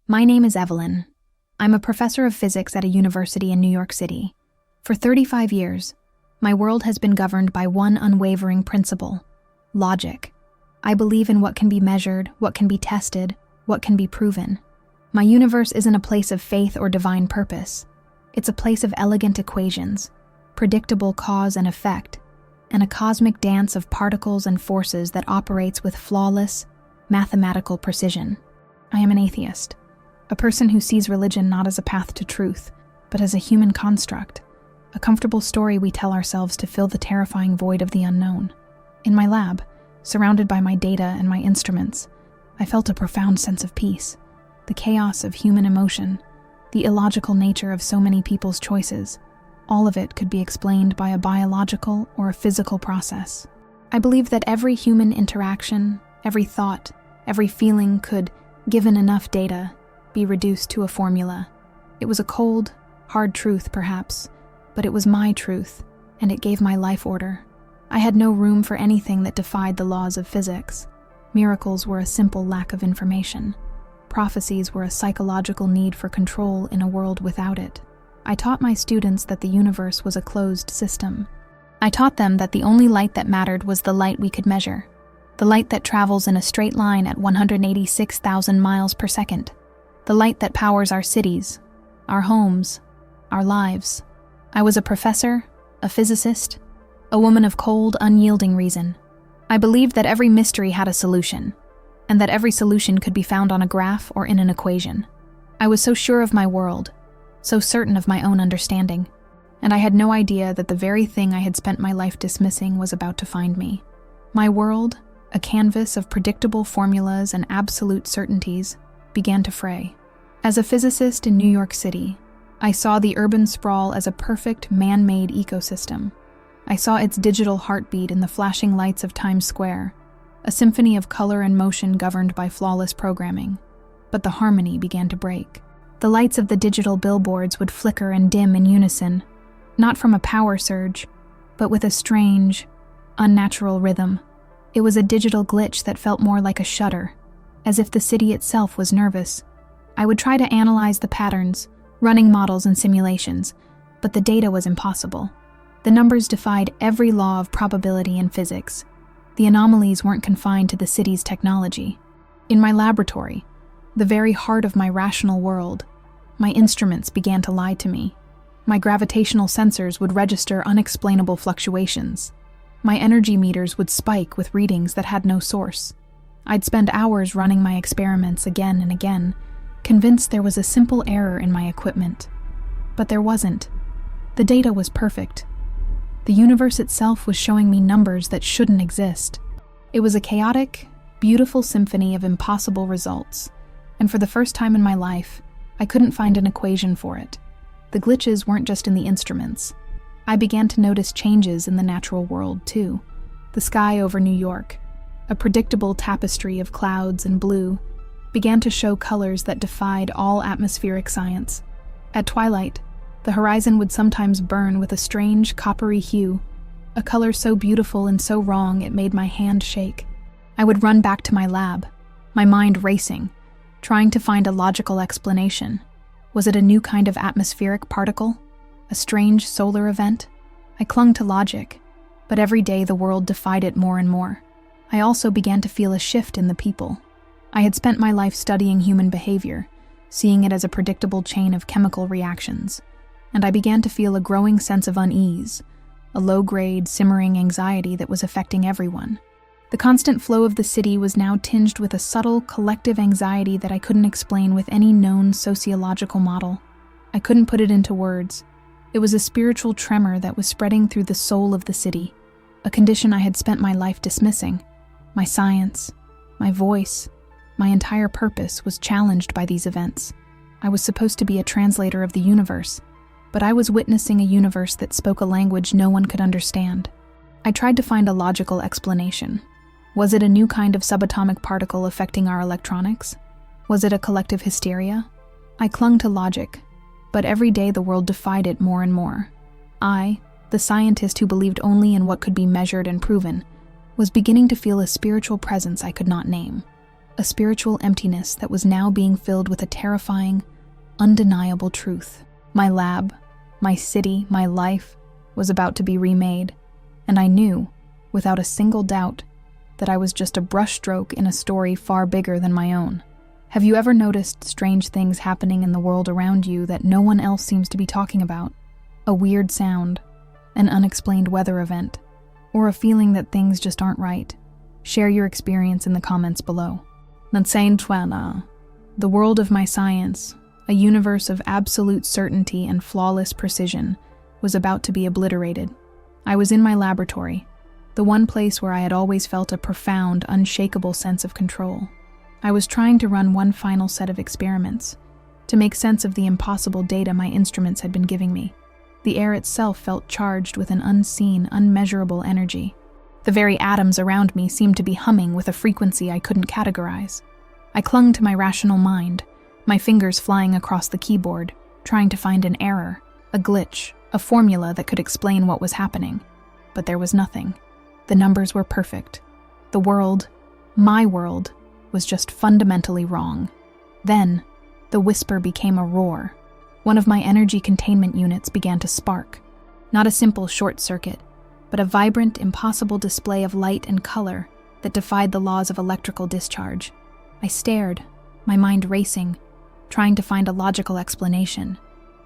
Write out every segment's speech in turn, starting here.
My name is Evelyn. I'm a professor of physics at a university in New York City. For 35 years, my world has been governed by one unwavering principle: logic. I believe in what can be measured, what can be tested, what can be proven. My universe isn't a place of faith or divine purpose. It's a place of elegant equations, predictable cause and effect, and a cosmic dance of particles and forces that operates with flawless, mathematical precision. I am an atheist, a person who sees religion not as a path to truth, but as a human construct, a comfortable story we tell ourselves to fill the terrifying void of the unknown. In my lab, surrounded by my data and my instruments, I felt a profound sense of peace. The chaos of human emotion, the illogical nature of so many people's choices, all of it could be explained by a biological or a physical process. I believe that every human interaction, every thought, every feeling could, given enough data, be reduced to a formula. It was a cold, hard truth perhaps, but it was my truth, and it gave my life order. I had no room for anything that defied the laws of physics. Miracles were a simple lack of information. Prophecies were a psychological need for control in a world without it. I taught my students that the universe was a closed system. I taught them that the only light that mattered was the light we could measure, the light that travels in a straight line at 186,000 miles per second, the light that powers our cities, our homes, our lives. I was a professor, a physicist, a woman of cold, unyielding reason. I believed that every mystery had a solution, and that every solution could be found on a graph or in an equation. I was so sure of my world, so certain of my own understanding, and I had no idea that the very thing I had spent my life dismissing was about to find me. My world, a canvas of predictable formulas and absolute certainties, began to fray. As a physicist in New York City, I saw the urban sprawl as a perfect man-made ecosystem. I saw its digital heartbeat in the flashing lights of Times Square, a symphony of color and motion governed by flawless programming. But the harmony began to break. The lights of the digital billboards would flicker and dim in unison, not from a power surge, but with a strange, unnatural rhythm. It was a digital glitch that felt more like a shudder, as if the city itself was nervous. I would try to analyze the patterns, running models and simulations, but the data was impossible. The numbers defied every law of probability in physics. The anomalies weren't confined to the city's technology. In my laboratory, the very heart of my rational world, my instruments began to lie to me. My gravitational sensors would register unexplainable fluctuations. My energy meters would spike with readings that had no source. I'd spend hours running my experiments again and again, convinced there was a simple error in my equipment. But there wasn't. The data was perfect. The universe itself was showing me numbers that shouldn't exist. It was a chaotic, beautiful symphony of impossible results, and for the first time in my life, I couldn't find an equation for it. The glitches weren't just in the instruments. I began to notice changes in the natural world, too. The sky over New York, a predictable tapestry of clouds and blue, began to show colors that defied all atmospheric science. At twilight, the horizon would sometimes burn with a strange coppery hue, a color so beautiful and so wrong it made my hand shake. I would run back to my lab, my mind racing, trying to find a logical explanation. Was it a new kind of atmospheric particle? A strange solar event? I clung to logic, but every day the world defied it more and more. I also began to feel a shift in the people. I had spent my life studying human behavior, seeing it as a predictable chain of chemical reactions, and I began to feel a growing sense of unease, a low-grade, simmering anxiety that was affecting everyone. The constant flow of the city was now tinged with a subtle, collective anxiety that I couldn't explain with any known sociological model. I couldn't put it into words. It was a spiritual tremor that was spreading through the soul of the city, a condition I had spent my life dismissing. My science, my voice, my entire purpose was challenged by these events. I was supposed to be a translator of the universe, but I was witnessing a universe that spoke a language no one could understand. I tried to find a logical explanation. Was it a new kind of subatomic particle affecting our electronics? Was it a collective hysteria? I clung to logic, but every day the world defied it more and more. I, the scientist who believed only in what could be measured and proven, was beginning to feel a spiritual presence I could not name. a spiritual emptiness that was now being filled with a terrifying, undeniable truth. My lab, my city, my life was about to be remade, and I knew, without a single doubt, that I was just a brushstroke in a story far bigger than my own. Have you ever noticed strange things happening in the world around you that no one else seems to be talking about? A weird sound, an unexplained weather event, or a feeling that things just aren't right? Share your experience in the comments below. The world of my science, a universe of absolute certainty and flawless precision, was about to be obliterated. I was in my laboratory, the one place where I had always felt a profound, unshakable sense of control. I was trying to run one final set of experiments, to make sense of the impossible data my instruments had been giving me. The air itself felt charged with an unseen, unmeasurable energy. The very atoms around me seemed to be humming with a frequency I couldn't categorize. I clung to my rational mind, my fingers flying across the keyboard, trying to find an error, a glitch, a formula that could explain what was happening. But there was nothing. The numbers were perfect. The world, my world, was just fundamentally wrong. Then, the whisper became a roar. One of my energy containment units began to spark. Not a simple short circuit, but a vibrant, impossible display of light and color that defied the laws of electrical discharge. I stared, my mind racing, trying to find a logical explanation.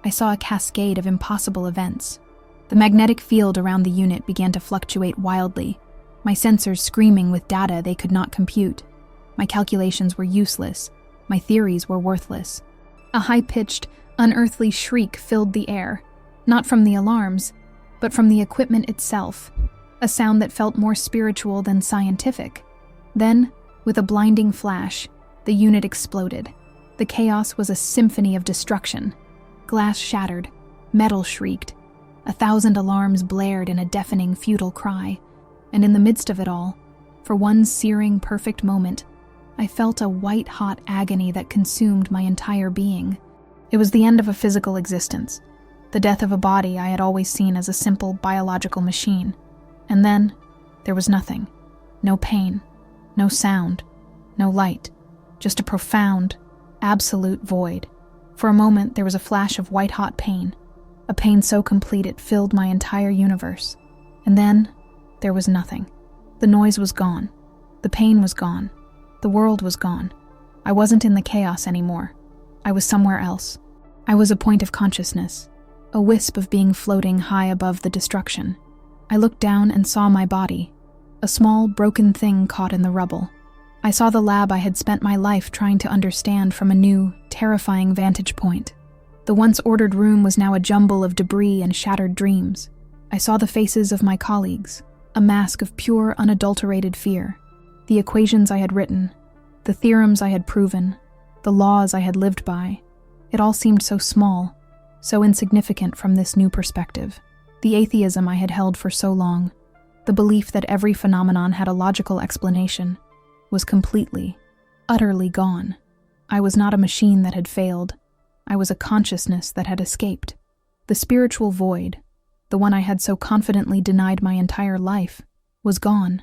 I saw a cascade of impossible events. The magnetic field around the unit began to fluctuate wildly, my sensors screaming with data they could not compute. My calculations were useless. My theories were worthless. A high-pitched, unearthly shriek filled the air, not from the alarms, but from the equipment itself, a sound that felt more spiritual than scientific. Then, with a blinding flash, the unit exploded. The chaos was a symphony of destruction. Glass shattered, metal shrieked, 1,000 alarms blared in a deafening, futile cry, and in the midst of it all, for one searing, perfect moment, I felt a white-hot agony that consumed my entire being. It was the end of a physical existence, the death of a body I had always seen as a simple biological machine. And then, there was nothing. No pain, no sound, no light, just a profound, absolute void. For a moment, there was a flash of white-hot pain, a pain so complete it filled my entire universe. And then, there was nothing. The noise was gone. The pain was gone. The world was gone. I wasn't in the chaos anymore. I was somewhere else. I was a point of consciousness, a wisp of being floating high above the destruction. I looked down and saw my body, a small, broken thing caught in the rubble. I saw the lab I had spent my life trying to understand from a new, terrifying vantage point. The once ordered room was now a jumble of debris and shattered dreams. I saw the faces of my colleagues, a mask of pure, unadulterated fear. The equations I had written, the theorems I had proven, the laws I had lived by, it all seemed so small, so insignificant from this new perspective. The atheism I had held for so long, the belief that every phenomenon had a logical explanation, was completely, utterly gone. I was not a machine that had failed. I was a consciousness that had escaped. The spiritual void, the one I had so confidently denied my entire life, was gone,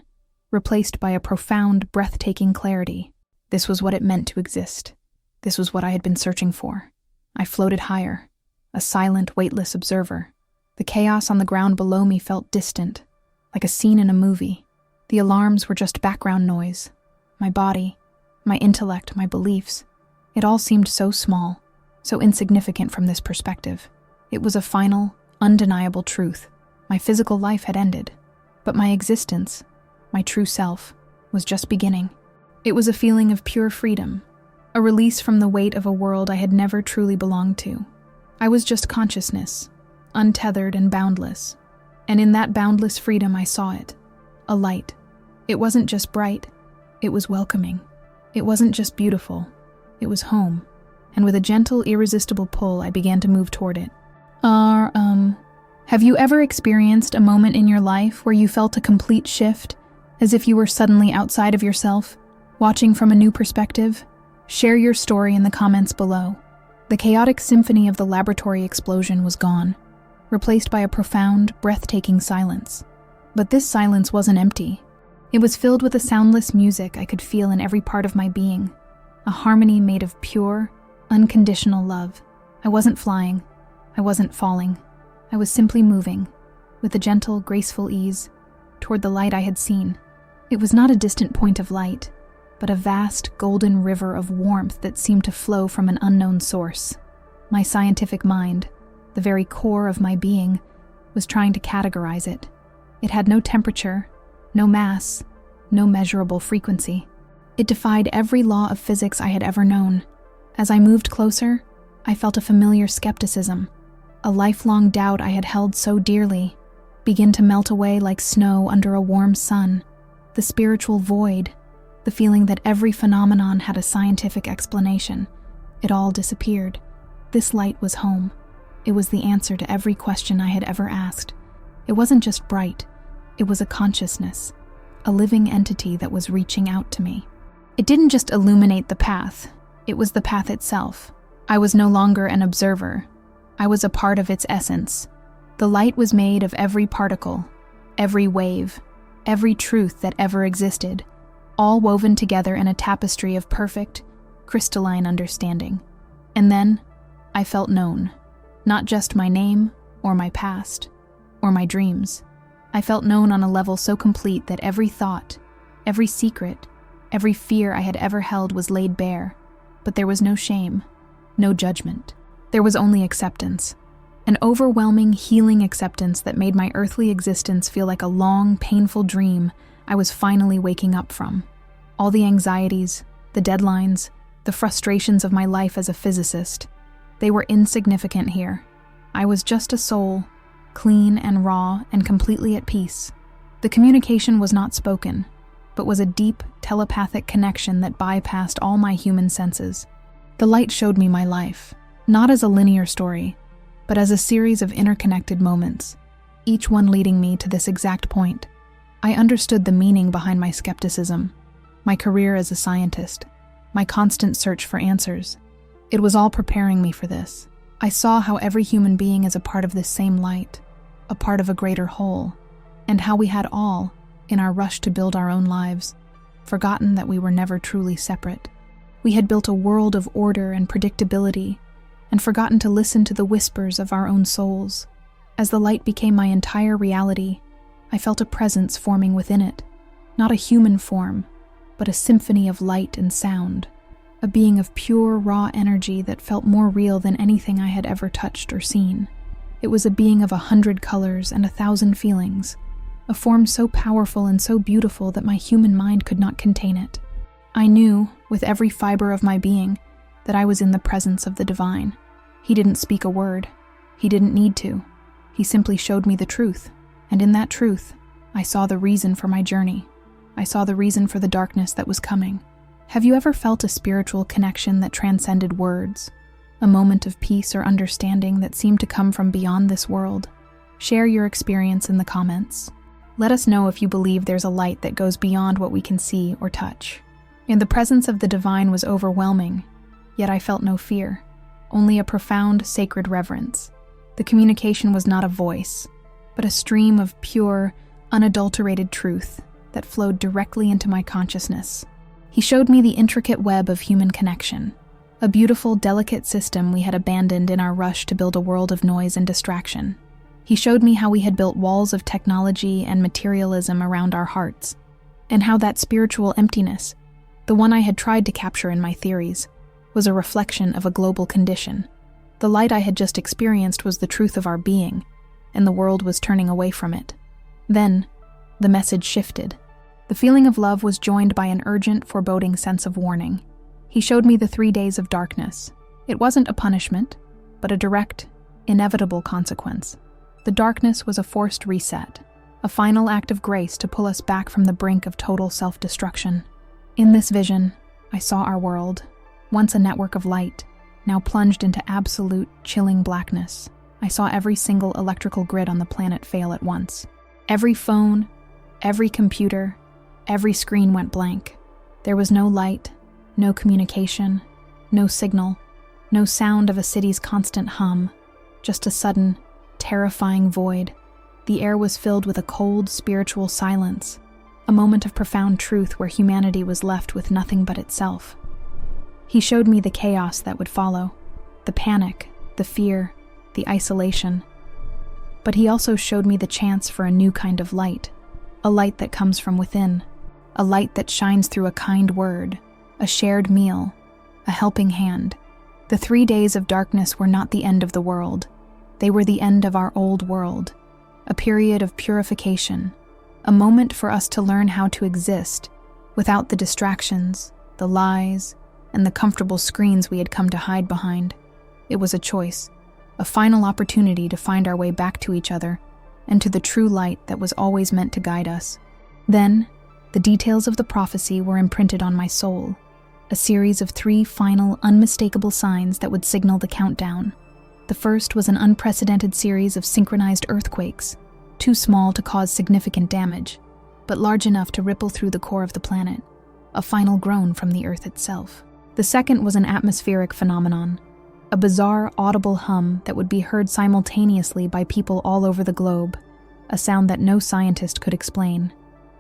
replaced by a profound, breathtaking clarity. This was what it meant to exist. This was what I had been searching for. I floated higher, a silent, weightless observer. The chaos on the ground below me felt distant, like a scene in a movie. The alarms were just background noise. My body, my intellect, my beliefs, it all seemed so small, so insignificant from this perspective. It was a final, undeniable truth. My physical life had ended, but my existence, my true self, was just beginning. It was a feeling of pure freedom, a release from the weight of a world I had never truly belonged to. I was just consciousness, untethered and boundless. And in that boundless freedom I saw it, a light. It wasn't just bright, it was welcoming. It wasn't just beautiful, it was home. And with a gentle, irresistible pull, I began to move toward it. Have you ever experienced a moment in your life where you felt a complete shift, as if you were suddenly outside of yourself, watching from a new perspective? Share your story in the comments below. The chaotic symphony of the laboratory explosion was gone, replaced by a profound, breathtaking silence. But this silence wasn't empty. It was filled with a soundless music I could feel in every part of my being, a harmony made of pure, unconditional love. I wasn't flying. I wasn't falling. I was simply moving, with a gentle, graceful ease, toward the light I had seen. It was not a distant point of light, but a vast, golden river of warmth that seemed to flow from an unknown source. My scientific mind, the very core of my being, was trying to categorize it. It had no temperature, no mass, no measurable frequency. It defied every law of physics I had ever known. As I moved closer, I felt a familiar skepticism, a lifelong doubt I had held so dearly, begin to melt away like snow under a warm sun. The spiritual void, the feeling that every phenomenon had a scientific explanation, it all disappeared. This light was home. It was the answer to every question I had ever asked. It wasn't just bright, it was a consciousness, a living entity that was reaching out to me. It didn't just illuminate the path, it was the path itself. I was no longer an observer. I was a part of its essence. The light was made of every particle, every wave, every truth that ever existed, all woven together in a tapestry of perfect, crystalline understanding. And then, I felt known. Not just my name, or my past, or my dreams. I felt known on a level so complete that every thought, every secret, every fear I had ever held was laid bare. But there was no shame, no judgment. There was only acceptance. An overwhelming, healing acceptance that made my earthly existence feel like a long, painful dream I was finally waking up from. All the anxieties, the deadlines, the frustrations of my life as a physicist, they were insignificant here. I was just a soul, clean and raw and completely at peace. The communication was not spoken, but was a deep, telepathic connection that bypassed all my human senses. The light showed me my life, not as a linear story, but as a series of interconnected moments, each one leading me to this exact point. I understood the meaning behind my skepticism, my career as a scientist, my constant search for answers. It was all preparing me for this. I saw how every human being is a part of this same light, a part of a greater whole, and how we had all, in our rush to build our own lives, forgotten that we were never truly separate. We had built a world of order and predictability, and forgotten to listen to the whispers of our own souls. As the light became my entire reality, I felt a presence forming within it, not a human form, but a symphony of light and sound, a being of pure, raw energy that felt more real than anything I had ever touched or seen. It was a being of 100 colors and 1,000 feelings, a form so powerful and so beautiful that my human mind could not contain it. I knew, with every fiber of my being, that I was in the presence of the divine. He didn't speak a word. He didn't need to. He simply showed me the truth, and in that truth, I saw the reason for my journey. I saw the reason for the darkness that was coming. Have you ever felt a spiritual connection that transcended words? A moment of peace or understanding that seemed to come from beyond this world? Share your experience in the comments. Let us know if you believe there's a light that goes beyond what we can see or touch. And the presence of the divine was overwhelming, yet I felt no fear, only a profound, sacred reverence. The communication was not a voice, but a stream of pure, unadulterated truth that flowed directly into my consciousness. He showed me the intricate web of human connection, a beautiful, delicate system we had abandoned in our rush to build a world of noise and distraction. He showed me how we had built walls of technology and materialism around our hearts, and how that spiritual emptiness, the one I had tried to capture in my theories, was a reflection of a global condition. The light I had just experienced was the truth of our being, and the world was turning away from it. Then, the message shifted. The feeling of love was joined by an urgent, foreboding sense of warning. He showed me the 3 days of darkness. It wasn't a punishment, but a direct, inevitable consequence. The darkness was a forced reset, a final act of grace to pull us back from the brink of total self-destruction. In this vision, I saw our world, once a network of light, now plunged into absolute, chilling blackness. I saw every single electrical grid on the planet fail at once. Every phone, every computer, every screen went blank. There was no light, no communication, no signal, no sound of a city's constant hum, just a sudden, terrifying void. The air was filled with a cold, spiritual silence, a moment of profound truth where humanity was left with nothing but itself. He showed me the chaos that would follow, the panic, the fear, the isolation. But he also showed me the chance for a new kind of light, a light that comes from within, a light that shines through a kind word, a shared meal, a helping hand. The 3 days of darkness were not the end of the world. They were the end of our old world, a period of purification, a moment for us to learn how to exist without the distractions, the lies, and the comfortable screens we had come to hide behind. It was a choice, a final opportunity to find our way back to each other and to the true light that was always meant to guide us. Then, the details of the prophecy were imprinted on my soul, a series of 3 final, unmistakable signs that would signal the countdown. The first was an unprecedented series of synchronized earthquakes, too small to cause significant damage, but large enough to ripple through the core of the planet, a final groan from the Earth itself. The second was an atmospheric phenomenon, a bizarre, audible hum that would be heard simultaneously by people all over the globe, a sound that no scientist could explain.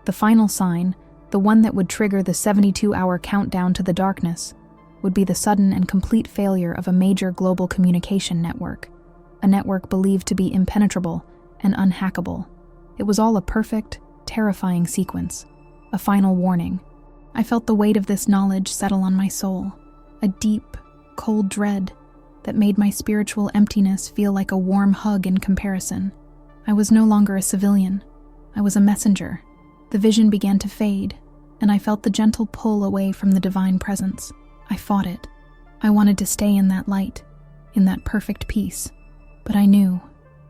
The final sign, the one that would trigger the 72-hour countdown to the darkness, would be the sudden and complete failure of a major global communication network, a network believed to be impenetrable and unhackable. It was all a perfect, terrifying sequence, a final warning. I felt the weight of this knowledge settle on my soul, a deep, cold dread that made my spiritual emptiness feel like a warm hug in comparison. I was no longer a civilian. I was a messenger. The vision began to fade, and I felt the gentle pull away from the divine presence. I fought it. I wanted to stay in that light, in that perfect peace. But I knew,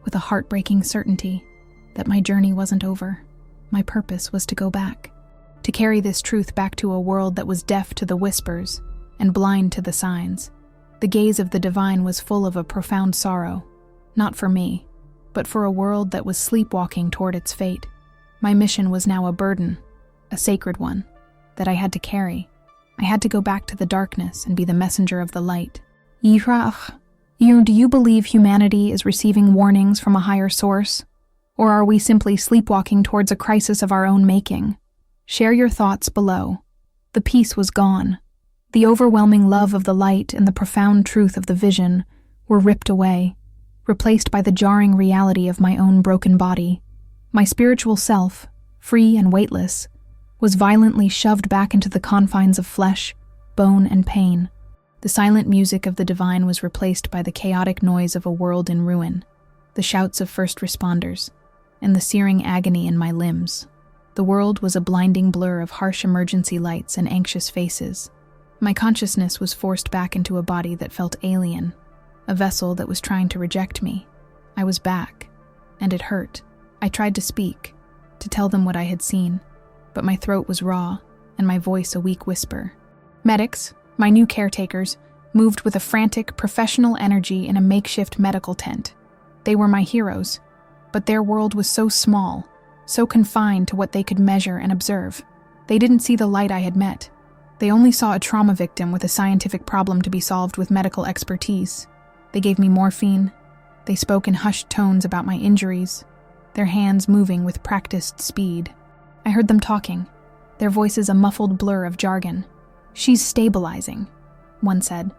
with a heartbreaking certainty, that my journey wasn't over. My purpose was to go back, to carry this truth back to a world that was deaf to the whispers and blind to the signs. The gaze of the divine was full of a profound sorrow, not for me, but for a world that was sleepwalking toward its fate. My mission was now a burden, a sacred one, that I had to carry. I had to go back to the darkness and be the messenger of the light. Do you believe humanity is receiving warnings from a higher source? Or are we simply sleepwalking towards a crisis of our own making? Share your thoughts below. The peace was gone. The overwhelming love of the light and the profound truth of the vision were ripped away, replaced by the jarring reality of my own broken body. My spiritual self, free and weightless, was violently shoved back into the confines of flesh, bone, and pain. The silent music of the divine was replaced by the chaotic noise of a world in ruin, the shouts of first responders, and the searing agony in my limbs. The world was a blinding blur of harsh emergency lights and anxious faces. My consciousness was forced back into a body that felt alien, a vessel that was trying to reject me. I was back, and it hurt. I tried to speak, to tell them what I had seen, but my throat was raw, and my voice a weak whisper. Medics, my new caretakers, moved with a frantic, professional energy in a makeshift medical tent. They were my heroes, but their world was so small, so confined to what they could measure and observe. They didn't see the light I had met. They only saw a trauma victim with a scientific problem to be solved with medical expertise. They gave me morphine. They spoke in hushed tones about my injuries, their hands moving with practiced speed. I heard them talking, their voices a muffled blur of jargon. "She's stabilizing," one said.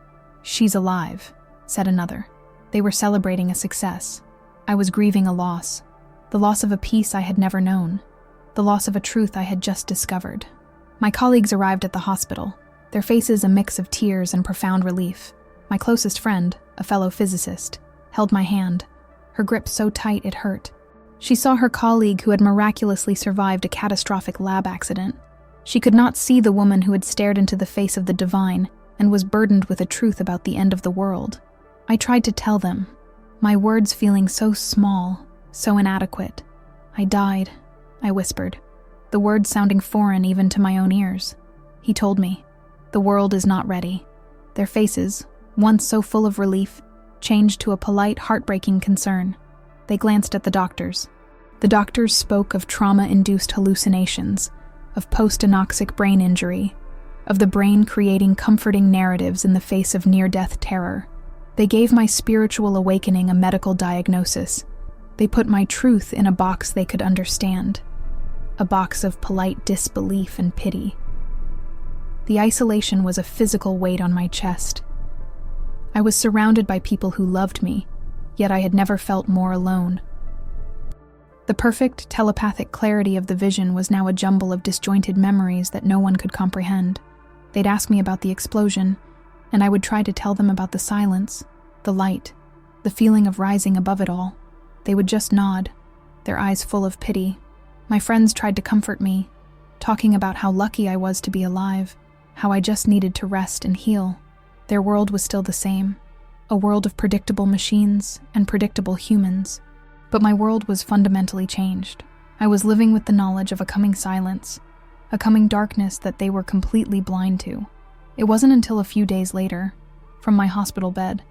"She's alive," said another. They were celebrating a success. I was grieving a loss, the loss of a peace I had never known, the loss of a truth I had just discovered. My colleagues arrived at the hospital, their faces a mix of tears and profound relief. My closest friend, a fellow physicist, held my hand, her grip so tight it hurt. She saw her colleague who had miraculously survived a catastrophic lab accident. She could not see the woman who had stared into the face of the divine and was burdened with a truth about the end of the world. I tried to tell them, my words feeling so small, so inadequate. "I died," I whispered, the words sounding foreign even to my own ears. He told me, "The world is not ready." Their faces, once so full of relief, changed to a polite, heartbreaking concern. They glanced at the doctors. The doctors spoke of trauma-induced hallucinations, of post-anoxic brain injury, of the brain creating comforting narratives in the face of near-death terror. They gave my spiritual awakening a medical diagnosis. They put my truth in a box they could understand. a box of polite disbelief and pity. The isolation was a physical weight on my chest. I was surrounded by people who loved me, yet I had never felt more alone. The perfect telepathic clarity of the vision was now a jumble of disjointed memories that no one could comprehend. They'd ask me about the explosion, and I would try to tell them about the silence, the light, the feeling of rising above it all. They would just nod, their eyes full of pity. My friends tried to comfort me, talking about how lucky I was to be alive, how I just needed to rest and heal. Their world was still the same, a world of predictable machines and predictable humans. But my world was fundamentally changed. I was living with the knowledge of a coming silence, a coming darkness that they were completely blind to. It wasn't until a few days later, from my hospital bed,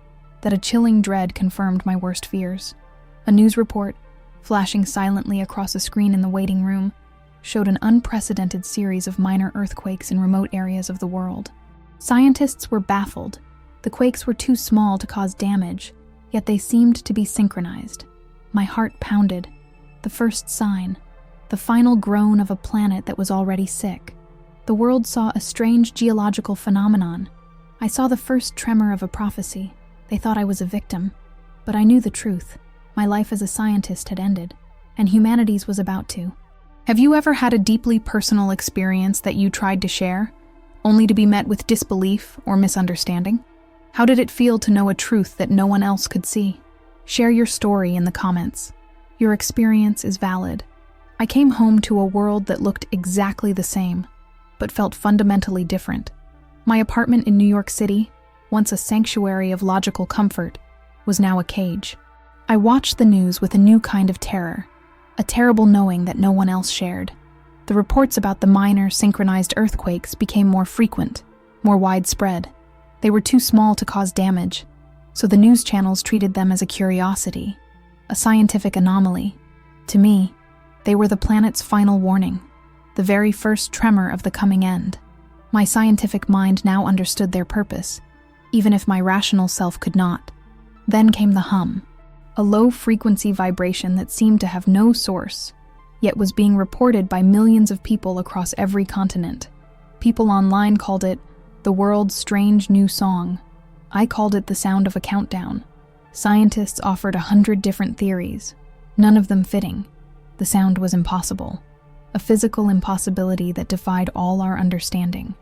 that a chilling dread confirmed my worst fears. A news report, flashing silently across a screen in the waiting room, showed an unprecedented series of minor earthquakes in remote areas of the world. Scientists were baffled. The quakes were too small to cause damage, yet they seemed to be synchronized. My heart pounded. The first sign, the final groan of a planet that was already sick. The world saw a strange geological phenomenon. I saw the first tremor of a prophecy. They thought I was a victim, but I knew the truth. My life as a scientist had ended, and humanity's was about to. Have you ever had a deeply personal experience that you tried to share, only to be met with disbelief or misunderstanding? How did it feel to know a truth that no one else could see? Share your story in the comments. Your experience is valid. I came home to a world that looked exactly the same, but felt fundamentally different. My apartment in New York City, once a sanctuary of logical comfort, was now a cage. I watched the news with a new kind of terror, a terrible knowing that no one else shared. The reports about the minor, synchronized earthquakes became more frequent, more widespread. They were too small to cause damage, so the news channels treated them as a curiosity, a scientific anomaly. To me, they were the planet's final warning, the very first tremor of the coming end. My scientific mind now understood their purpose, even if my rational self could not. Then came the hum, a low-frequency vibration that seemed to have no source, yet was being reported by millions of people across every continent. People online called it the world's strange new song. I called it the sound of a countdown. Scientists offered 100 different theories, none of them fitting. The sound was impossible, a physical impossibility that defied all our understanding.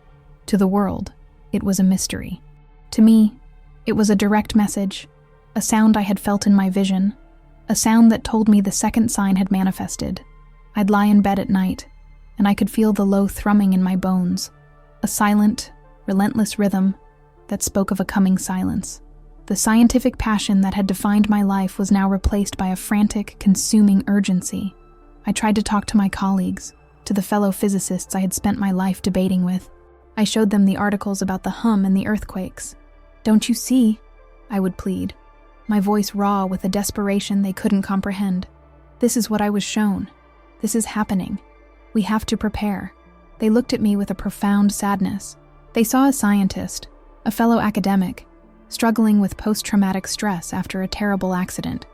To the world, it was a mystery. To me, it was a direct message, a sound I had felt in my vision, a sound that told me the second sign had manifested. I'd lie in bed at night, and I could feel the low thrumming in my bones, a silent, relentless rhythm that spoke of a coming silence. The scientific passion that had defined my life was now replaced by a frantic, consuming urgency. I tried to talk to my colleagues, to the fellow physicists I had spent my life debating with. I showed them the articles about the hum and the earthquakes. "Don't you see?" I would plead, my voice raw with a desperation they couldn't comprehend. "This is what I was shown. This is happening. We have to prepare." They looked at me with a profound sadness. They saw a scientist, a fellow academic, struggling with post-traumatic stress after a terrible accident.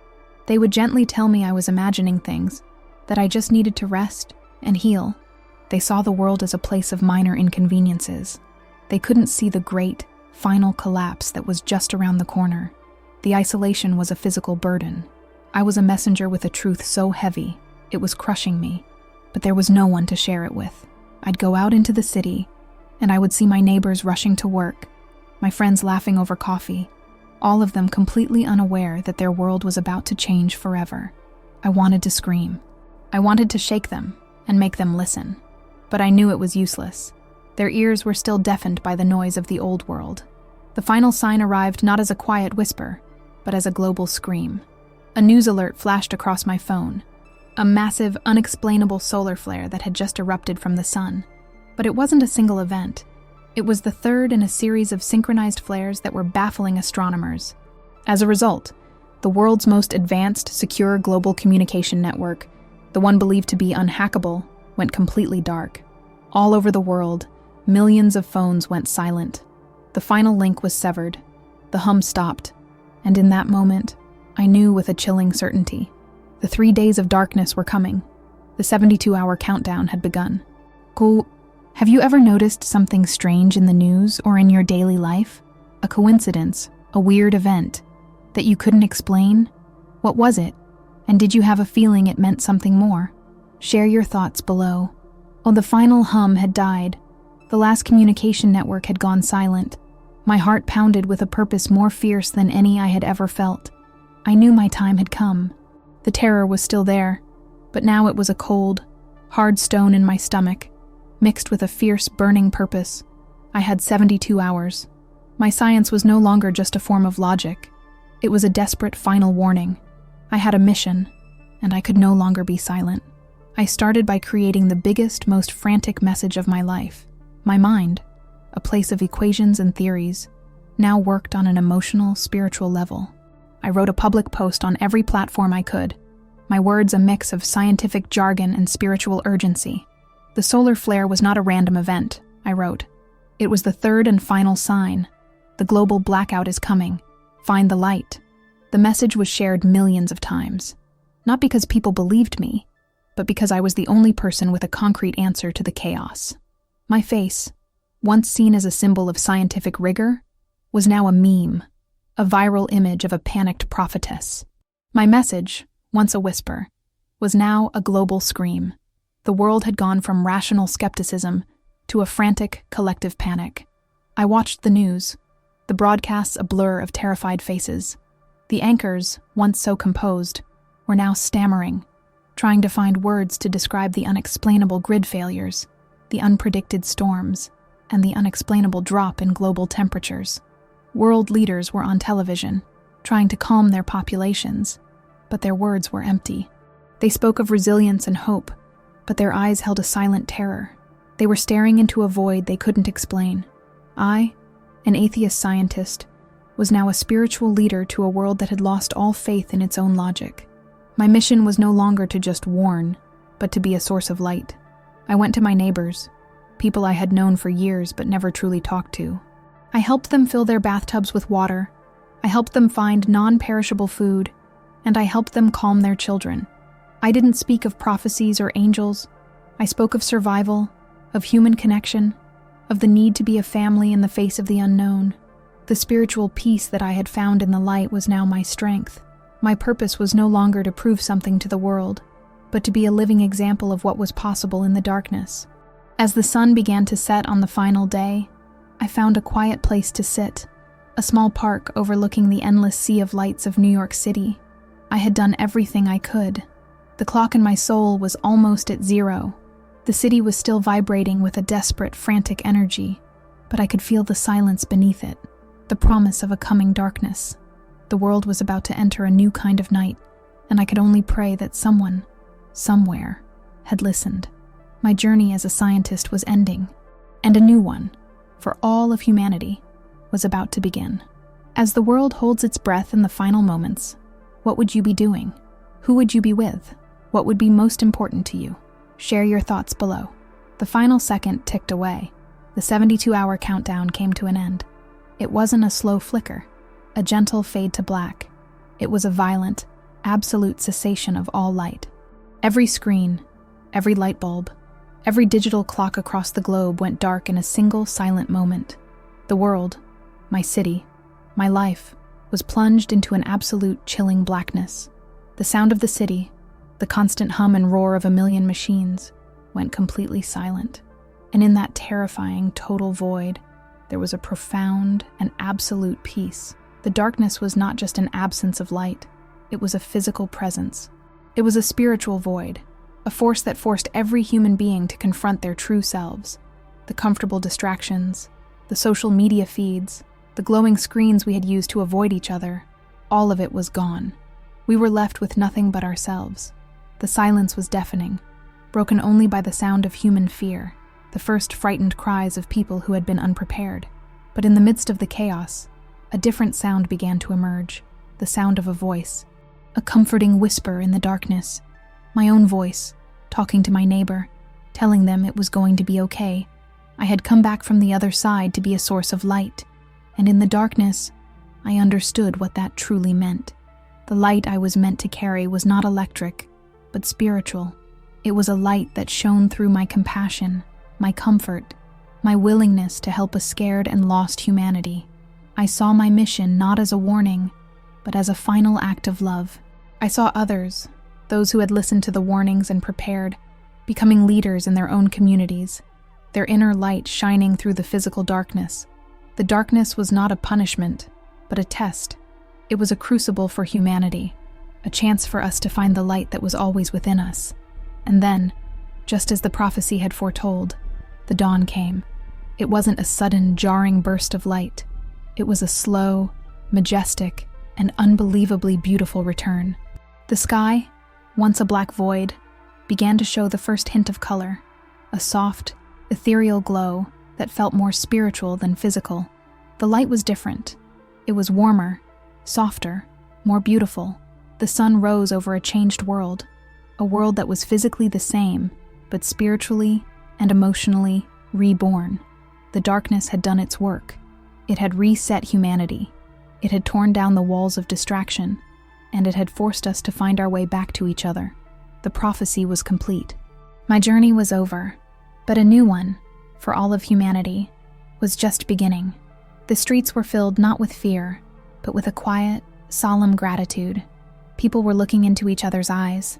They would gently tell me I was imagining things, that I just needed to rest and heal. They saw the world as a place of minor inconveniences. They couldn't see the great, final collapse that was just around the corner. The isolation was a physical burden. I was a messenger with a truth so heavy, it was crushing me, but there was no one to share it with. I'd go out into the city, and I would see my neighbors rushing to work, my friends laughing over coffee, all of them completely unaware that their world was about to change forever. I wanted to scream. I wanted to shake them and make them listen, but I knew it was useless. Their ears were still deafened by the noise of the old world. The final sign arrived not as a quiet whisper, but as a global scream. A news alert flashed across my phone, a massive, unexplainable solar flare that had just erupted from the sun. But it wasn't a single event. It was the third in a series of synchronized flares that were baffling astronomers. As a result, the world's most advanced, secure global communication network, the one believed to be unhackable, went completely dark. All over the world, millions of phones went silent. The final link was severed. The hum stopped. And in that moment, I knew with a chilling certainty, the 3 days of darkness were coming. The 72-hour countdown had begun. Have you ever noticed something strange in the news or in your daily life? A coincidence, a weird event that you couldn't explain? What was it? And did you have a feeling it meant something more? Share your thoughts below. The final hum had died. The last communication network had gone silent. My heart pounded with a purpose more fierce than any I had ever felt. I knew my time had come. The terror was still there, but now it was a cold, hard stone in my stomach, mixed with a fierce, burning purpose. I had 72 hours. My science was no longer just a form of logic. It was a desperate final warning. I had a mission, and I could no longer be silent. I started by creating the biggest, most frantic message of my life. My mind, a place of equations and theories, now worked on an emotional, spiritual level. I wrote a public post on every platform I could, my words a mix of scientific jargon and spiritual urgency. The solar flare was not a random event, I wrote. It was the third and final sign. The global blackout is coming. Find the light. The message was shared millions of times. Not because people believed me, but because I was the only person with a concrete answer to the chaos. My face, once seen as a symbol of scientific rigor, was now a meme, a viral image of a panicked prophetess. My message, once a whisper, was now a global scream. The world had gone from rational skepticism to a frantic, collective panic. I watched the news, the broadcasts a blur of terrified faces. The anchors, once so composed, were now stammering, trying to find words to describe the unexplainable grid failures, the unpredicted storms, and the unexplainable drop in global temperatures. World leaders were on television, trying to calm their populations, but their words were empty. They spoke of resilience and hope, but their eyes held a silent terror. They were staring into a void they couldn't explain. I, an atheist scientist, was now a spiritual leader to a world that had lost all faith in its own logic. My mission was no longer to just warn, but to be a source of light. I went to my neighbors, people I had known for years but never truly talked to. I helped them fill their bathtubs with water. I helped them find non-perishable food, and I helped them calm their children. I didn't speak of prophecies or angels. I spoke of survival, of human connection, of the need to be a family in the face of the unknown. The spiritual peace that I had found in the light was now my strength. My purpose was no longer to prove something to the world, but to be a living example of what was possible in the darkness. As the sun began to set on the final day, I found a quiet place to sit, a small park overlooking the endless sea of lights of New York City. I had done everything I could. The clock in my soul was almost at zero. The city was still vibrating with a desperate, frantic energy, but I could feel the silence beneath it, the promise of a coming darkness. The world was about to enter a new kind of night, and I could only pray that someone, somewhere, had listened. My journey as a scientist was ending, and a new one, for all of humanity, was about to begin. As the world holds its breath in the final moments, what would you be doing? Who would you be with? What would be most important to you? Share your thoughts below. The final second ticked away. The 72-hour countdown came to an end. It wasn't a slow flicker, a gentle fade to black. It was a violent, absolute cessation of all light. Every screen, every light bulb, every digital clock across the globe went dark in a single silent moment. The world, my city, my life, was plunged into an absolute chilling blackness. The sound of the city, the constant hum and roar of a million machines, went completely silent. And in that terrifying, total void, there was a profound and absolute peace. The darkness was not just an absence of light, it was a physical presence. It was a spiritual void, a force that forced every human being to confront their true selves. The comfortable distractions, the social media feeds, the glowing screens we had used to avoid each other, all of it was gone. We were left with nothing but ourselves. The silence was deafening, broken only by the sound of human fear, the first frightened cries of people who had been unprepared. But in the midst of the chaos, a different sound began to emerge, the sound of a voice, a comforting whisper in the darkness, my own voice, talking to my neighbor, telling them it was going to be okay. I had come back from the other side to be a source of light, and in the darkness, I understood what that truly meant. The light I was meant to carry was not electric, but spiritual, It was a light that shone through my compassion, my comfort, my willingness to help a scared and lost humanity. I saw my mission not as a warning, but as a final act of love. I saw others, those who had listened to the warnings and prepared, becoming leaders in their own communities, their inner light shining through the physical darkness. The darkness was not a punishment, but a test. It was a crucible for humanity, a chance for us to find the light that was always within us. And then, just as the prophecy had foretold, the dawn came. It wasn't a sudden, jarring burst of light. It was a slow, majestic, and unbelievably beautiful return. The sky, once a black void, began to show the first hint of color, a soft, ethereal glow that felt more spiritual than physical. The light was different. It was warmer, softer, more beautiful. The sun rose over a changed world, a world that was physically the same, but spiritually and emotionally reborn. The darkness had done its work. It had reset humanity. It had torn down the walls of distraction, and it had forced us to find our way back to each other. The prophecy was complete. My journey was over, but a new one, for all of humanity, was just beginning. The streets were filled not with fear, but with a quiet, solemn gratitude. People were looking into each other's eyes,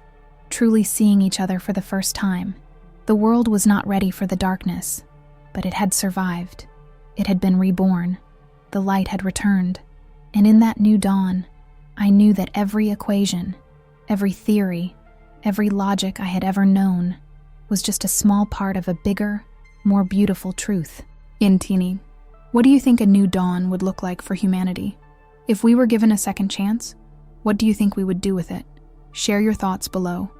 truly seeing each other for the first time. The world was not ready for the darkness, but it had survived. It had been reborn. The light had returned. And in that new dawn, I knew that every equation, every theory, every logic I had ever known was just a small part of a bigger, more beautiful truth. Intini, what do you think a new dawn would look like for humanity? If we were given a second chance, what do you think we would do with it? Share your thoughts below.